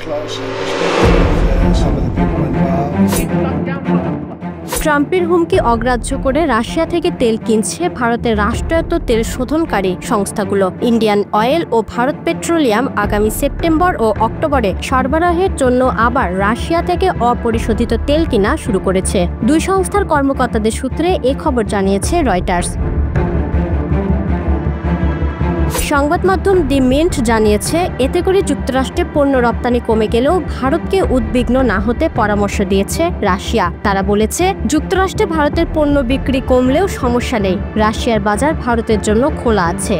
close with some of the people involved. ট্রাম্পের হুমকি অগ্রাহ্য করে রাশিয়া থেকে তেল কিনছে ভারতের রাষ্ট্রায়ত্ত তেল শোধনকারী সংস্থাগুলো। ইন্ডিয়ান অয়েল ও ভারত পেট্রোলিয়াম আগামী সেপ্টেম্বর ও অক্টোবরে সরবরাহের জন্য আবার রাশিয়া থেকে অপরিশোধিত তেল কিনা শুরু করেছে। দুই সংস্থার কর্মকর্তাদের সূত্রে এ খবর জানিয়েছে রয়টার্স। সংবাদ মাধ্যম দি মিন্ট জানিয়েছে, এতে করে যুক্তরাষ্ট্রে পণ্য রপ্তানি কমে গেলেও ভারতকে উদ্বিগ্ন না হতে পরামর্শ দিয়েছে রাশিয়া। তারা বলেছে, যুক্তরাষ্ট্রে ভারতের পণ্য বিক্রি কমলেও সমস্যা নেই, রাশিয়ার বাজার ভারতের জন্য খোলা আছে।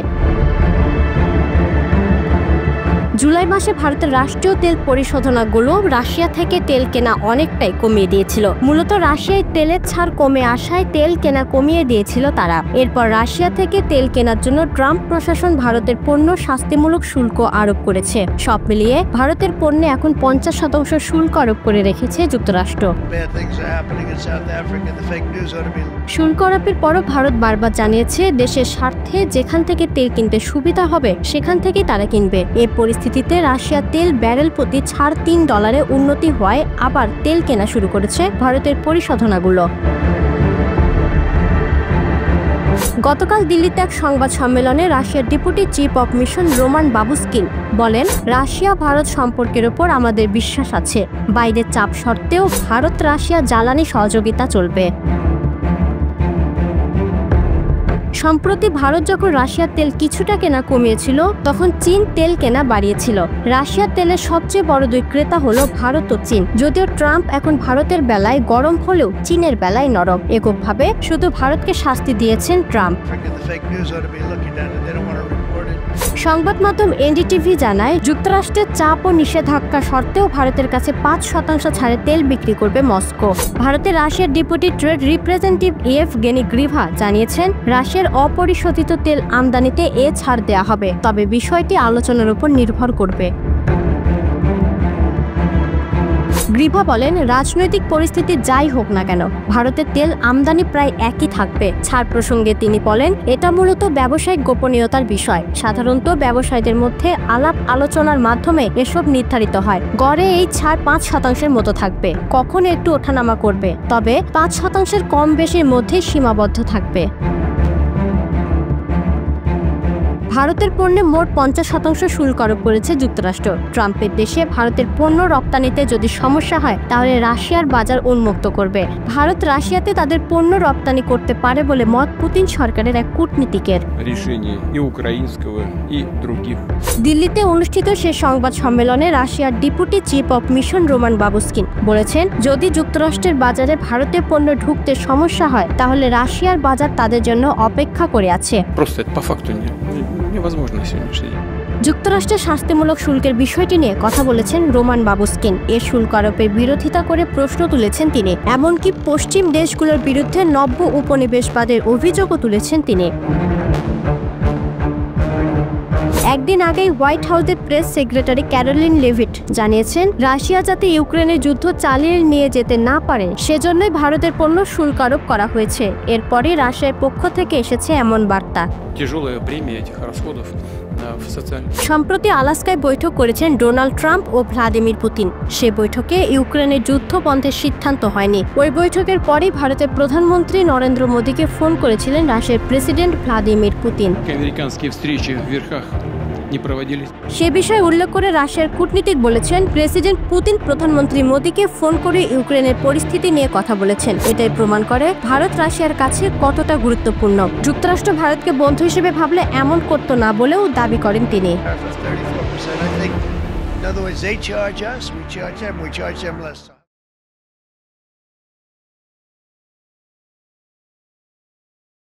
জুলাই মাসে ভারতের রাষ্ট্রীয় তেল পরিশোধনাগুলো রাশিয়া থেকে তেল কেনা অনেকটাই কমিয়ে দিয়েছিল। মূলত রাশিয়ায় তেলের ছাড় কমে আসায় তেল কেনা কমিয়ে দিয়েছিল তারা। এরপর রাশিয়া থেকে তেল কেনার জন্য ট্রাম্প প্রশাসন ভারতের পণ্য শাস্তিমূলক শুল্ক আরোপ করেছে। সব মিলিয়ে ভারতের পণ্যে এখন 50% শুল্ক আরোপ করে রেখেছে যুক্তরাষ্ট্র। শুল্ক আরোপের পরও ভারত বারবার জানিয়েছে, দেশের স্বার্থে যেখান থেকে তেল কিনতে সুবিধা হবে সেখান থেকেই তারা কিনবে। এই পরিস্থিতিতে রাশিয়া তেল ব্যারেল প্রতি $3 উন্নতি হওয়ায় আবার তেল কেনা শুরু করেছে ভারতের পরিশোধনাগুলো। গতকাল দিল্লিতে এক সংবাদ সম্মেলনে রাশিয়ার deputy chief of mission Roman Babushkin বলেন, রাশিয়া ভারত সম্পর্কের ওপর আমাদের বিশ্বাস আছে। বাইরের চাপ সত্ত্বেও ভারত রাশিয়া জ্বালানি সহযোগিতা চলবে। সম্প্রতি ভারত যখন রাশিয়ার তেল কিছুটা কেনা কমিয়েছিল, তখন চীন তেল কেনা বাড়িয়েছিল। রাশিয়ার তেলের সবচেয়ে বড় দুই ক্রেতা হলো ভারত ও চীন। যদিও ট্রাম্প এখন ভারতের বেলায় গরম হলেও চীনের বেলায় নরম। এককভাবে শুধু ভারতকে শাস্তি দিয়েছেন ট্রাম্প। সংবাদ মাধ্যম এনডিটিভি জানায়, যুক্তরাষ্ট্রের চাপ ও নিষেধাজ্ঞা সত্ত্বেও ভারতের কাছে 5% ছাড়ে তেল বিক্রি করবে মস্কো। ভারতের রাশিয়ার ডেপুটি ট্রেড রিপ্রেজেন্টেটিভ ইয়েভগেনি গ্রিভা জানিয়েছেন, রাশিয়ার অপরিশোধিত তেল আমদানিতে এ ছাড় দেয়া হবে, তবে বিষয়টি আলোচনার উপর নির্ভর করবে। গ্রিভা বলেন, রাজনৈতিক পরিস্থিতি যাই হোক না কেন ভারতের তেল আমদানি প্রায় একই থাকবে। ছাড় প্রসঙ্গে তিনি বলেন, এটা মূলত ব্যবসায়িক গোপনীয়তার বিষয়। সাধারণত ব্যবসায়ীদের মধ্যে আলাপ আলোচনার মাধ্যমে এসব নির্ধারিত হয়। গড়ে এই ছাড় 5% মতো থাকবে, কখনো একটু ওঠানামা করবে, তবে 5% কম বেশির মধ্যে সীমাবদ্ধ থাকবে। ভারতের পণ্যে মোট 50% শুল্ক আরোপ করেছে যুক্তরাষ্ট্র। ট্রাম্পের দেশে ভারতের পণ্য রপ্তানিতে যদি সমস্যা হয়, তাহলে রাশিয়ার বাজার উন্মুক্ত করবে। ভারত রাশিয়াতে তাদের পণ্য রপ্তানি করতে পারে বলে মত পুতিন সরকারের এক কূটনীতিকের। দিল্লিতে অনুষ্ঠিত সে সংবাদ সম্মেলনে রাশিয়ার deputy chief of mission Roman Babushkin বলেছেন, যদি যুক্তরাষ্ট্রের বাজারে ভারতের পণ্য ঢুকতে সমস্যা হয়, তাহলে রাশিয়ার বাজার তাদের জন্য অপেক্ষা করে আছে। যুক্তরাষ্ট্রের শাস্তিমূলক শুল্কের বিষয়টি নিয়ে কথা বলেছেন রোমান বাবুস্কিন। এ শুল্ক আরোপের বিরোধিতা করে প্রশ্ন তুলেছেন তিনি। এমনকি পশ্চিম দেশগুলোর বিরুদ্ধে নব্য উপনিবেশবাদের অভিযোগও তুলেছেন তিনি। একদিন আগেই হোয়াইট হাউসের প্রেস সেক্রেটারি ক্যারোলিন লেভিট জানিয়েছেন, রাশিয়া যাতে ইউক্রেনের যুদ্ধ চালিয়ে নিয়ে যেতে না পারে সেজন্যই ভারতের পণ্য শুল্ক আরোপ করা হয়েছে। এরপরই রাশিয়ার পক্ষ থেকে এসেছে এমন বার্তা। সম্প্রতি আলাস্কায় বৈঠক করেছেন ডোনাল্ড ট্রাম্প ও ভ্লাদিমির পুতিন। সে বৈঠকে ইউক্রেনের যুদ্ধ বন্ধের সিদ্ধান্ত হয়নি। ওই বৈঠকের পরই ভারতের প্রধানমন্ত্রী নরেন্দ্র মোদীকে ফোন করেছিলেন রাশিয়ার প্রেসিডেন্ট ভ্লাদিমির পুতিন। সে বিষয়ে উল্লেখ করে রাশিয়ার কূটনীতিক বলেছেন, প্রেসিডেন্ট পুতিন প্রধানমন্ত্রী মোদীকে ফোন করে ইউক্রেনের পরিস্থিতি নিয়ে কথা বলেছেন। এটাই প্রমাণ করে ভারত রাশিয়ার কাছে কতটা গুরুত্বপূর্ণ। যুক্তরাষ্ট্র ভারতকে বন্ধু হিসেবে ভাবলে এমন করতো না বলেও দাবি করেন তিনি।